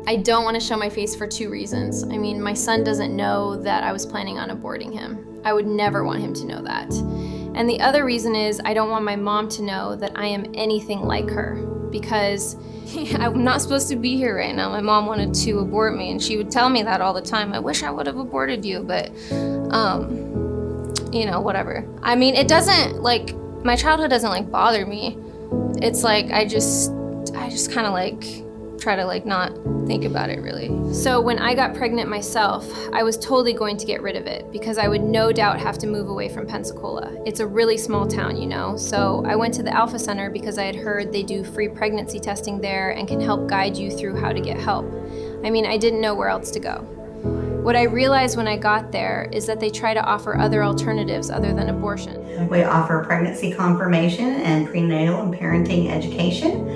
I don't want to show my face for 2 reasons. I mean, my son doesn't know that I was planning on aborting him. I would never want him to know that. And the other reason is I don't want my mom to know that I am anything like her, because I'm not supposed to be here right now. My mom wanted to abort me, and she would tell me that all the time. I wish I would have aborted you, but, you know, whatever. I mean, it doesn't, like, my childhood doesn't, like, bother me. It's like, I just kind of, like, try to, like, not think about it, really. So when I got pregnant myself, I was totally going to get rid of it because I would no doubt have to move away from Pensacola. It's a really small town, you know, so I went to the Alpha Center because I had heard they do free pregnancy testing there and can help guide you through how to get help. I mean, I didn't know where else to go. What I realized when I got there is that they try to offer other alternatives other than abortion. We offer pregnancy confirmation and prenatal and parenting education.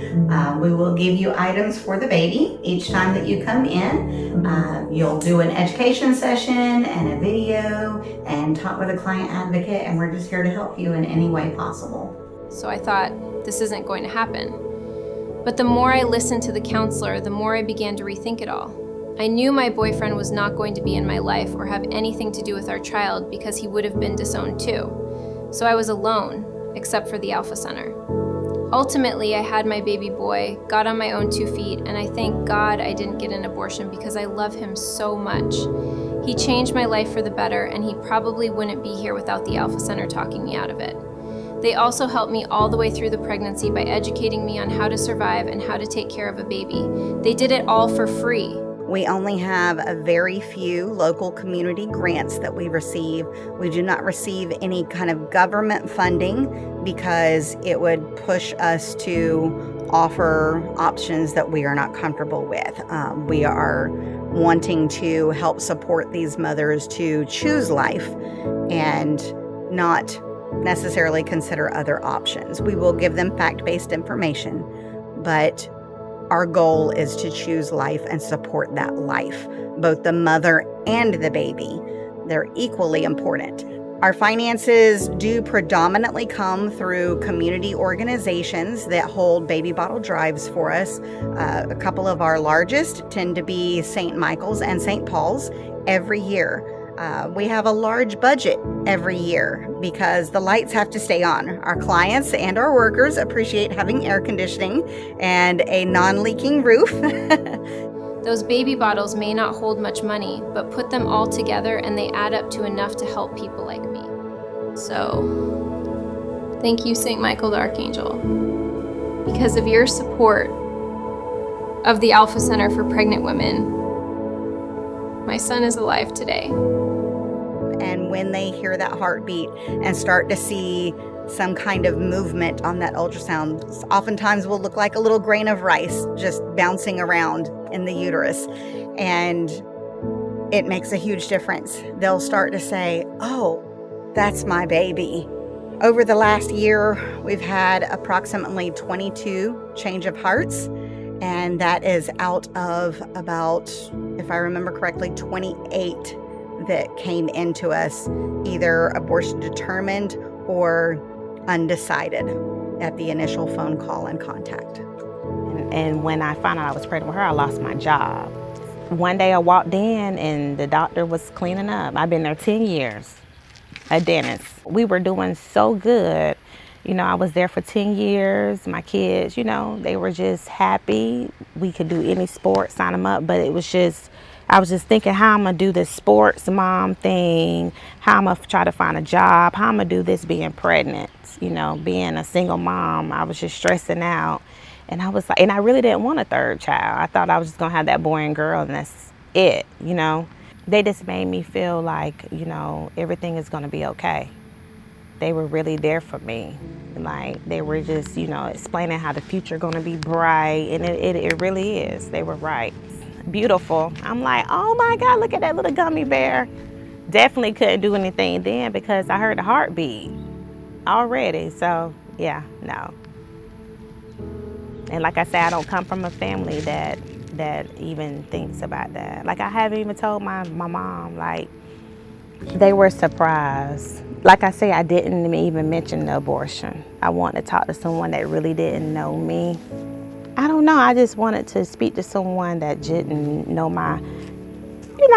We will give you items for the baby each time that you come in. You'll do an education session and a video and talk with a client advocate, and we're just here to help you in any way possible. So I thought, this isn't going to happen. But the more I listened to the counselor, the more I began to rethink it all. I knew my boyfriend was not going to be in my life or have anything to do with our child because he would have been disowned too. So I was alone, except for the Alpha Center. Ultimately, I had my baby boy, got on my own 2 feet, and I thank God I didn't get an abortion because I love him so much. He changed my life for the better, and he probably wouldn't be here without the Alpha Center talking me out of it. They also helped me all the way through the pregnancy by educating me on how to survive and how to take care of a baby. They did it all for free. We only have a very few local community grants that we receive. We do not receive any kind of government funding because it would push us to offer options that we are not comfortable with. We are wanting to help support these mothers to choose life and not necessarily consider other options. We will give them fact-based information, but our goal is to choose life and support that life, both the mother and the baby. They're equally important. Our finances do predominantly come through community organizations that hold baby bottle drives for us. A couple of our largest tend to be St. Michael's and St. Paul's every year. We have a large budget every year because the lights have to stay on. Our clients and our workers appreciate having air conditioning and a non-leaking roof. Those baby bottles may not hold much money, but put them all together and they add up to enough to help people like me. So, thank you, St. Michael the Archangel. Because of your support of the Alpha Center for Pregnant Women, my son is alive today. And when they hear that heartbeat and start to see some kind of movement on that ultrasound, oftentimes will look like a little grain of rice just bouncing around in the uterus. And it makes a huge difference. They'll start to say, oh, that's my baby. Over the last year, we've had approximately 22 change of hearts. And that is out of about, if I remember correctly, 28 that came into us, either abortion determined or undecided at the initial phone call and contact. And when I found out I was pregnant with her, I lost my job. One day I walked in and the doctor was cleaning up. I've been there 10 years, a dentist. We were doing so good. You know, I was there for 10 years. My kids, you know, they were just happy. We could do any sport, sign them up, but it was just, I was just thinking how I'm gonna do this sports mom thing, how I'm gonna try to find a job, how I'm gonna do this being pregnant, you know, being a single mom. I was just stressing out. And I was like, and I really didn't want a third child. I thought I was just gonna have that boring girl and that's it, you know. They just made me feel like, you know, everything is gonna be okay. They were really there for me. Like, they were just, you know, explaining how the future gonna be bright, and it really is. They were right. Beautiful. I'm like, oh my God, look at that little gummy bear. Definitely couldn't do anything then because I heard the heartbeat already. So, yeah, no. And like I said, I don't come from a family that even thinks about that. Like, I haven't even told my mom, like, they were surprised. Like I say, I didn't even mention the abortion. I wanted to talk to someone that really didn't know me I don't know. I just wanted to speak to someone that didn't know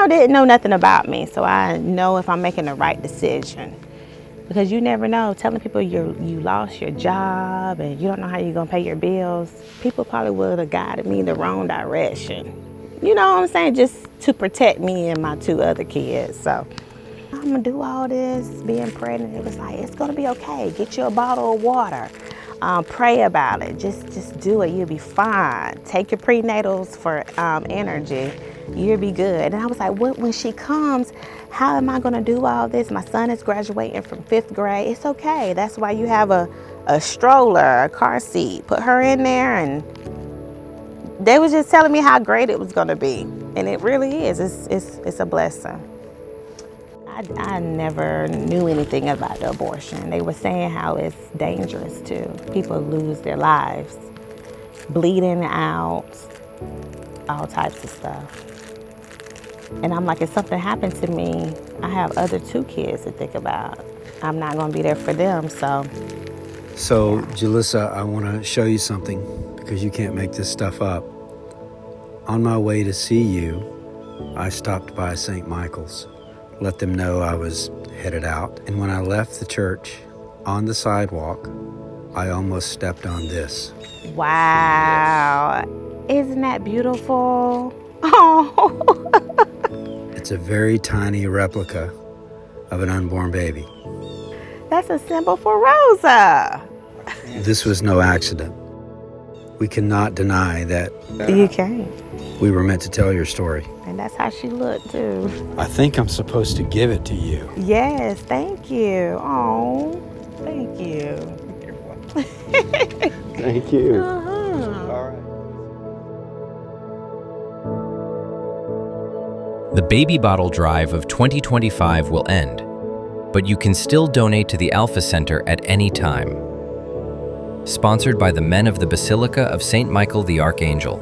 didn't know nothing about me. So I know if I'm making the right decision. Because you never know, telling people you lost your job and you don't know how you're gonna pay your bills, people probably would have guided me in the wrong direction. You know what I'm saying? Just to protect me and my 2 other kids. So I'm gonna do all this, being pregnant. It was like, it's gonna be okay. Get you a bottle of water. Pray about it. Just do it. You'll be fine. Take your prenatals for energy. You'll be good. And I was like, when she comes, how am I gonna do all this? My son is graduating from 5th grade. It's okay. That's why you have a stroller, a car seat. Put her in there. And they was just telling me how great it was gonna be. And it really is. It's a blessing. I never knew anything about the abortion. They were saying how it's dangerous too. People lose their lives, bleeding out, all types of stuff. And I'm like, if something happened to me, I have other 2 kids to think about. I'm not gonna be there for them, so. So, Jalissa, I wanna show you something because you can't make this stuff up. On my way to see you, I stopped by St. Michael's, let them know I was headed out. And when I left the church on the sidewalk, I almost stepped on this. Wow, isn't that beautiful? Oh. It's a very tiny replica of an unborn baby. That's a symbol for Rosa. This was no accident. We cannot deny that You can't. we were meant to tell your story. And that's how she looked too. I think I'm supposed to give it to you. Yes, thank you. Oh, thank you. Thank you. Uh-huh. The Baby Bottle Drive of 2025 will end, but you can still donate to the Alpha Center at any time. Sponsored by the Men of the Basilica of St. Michael the Archangel.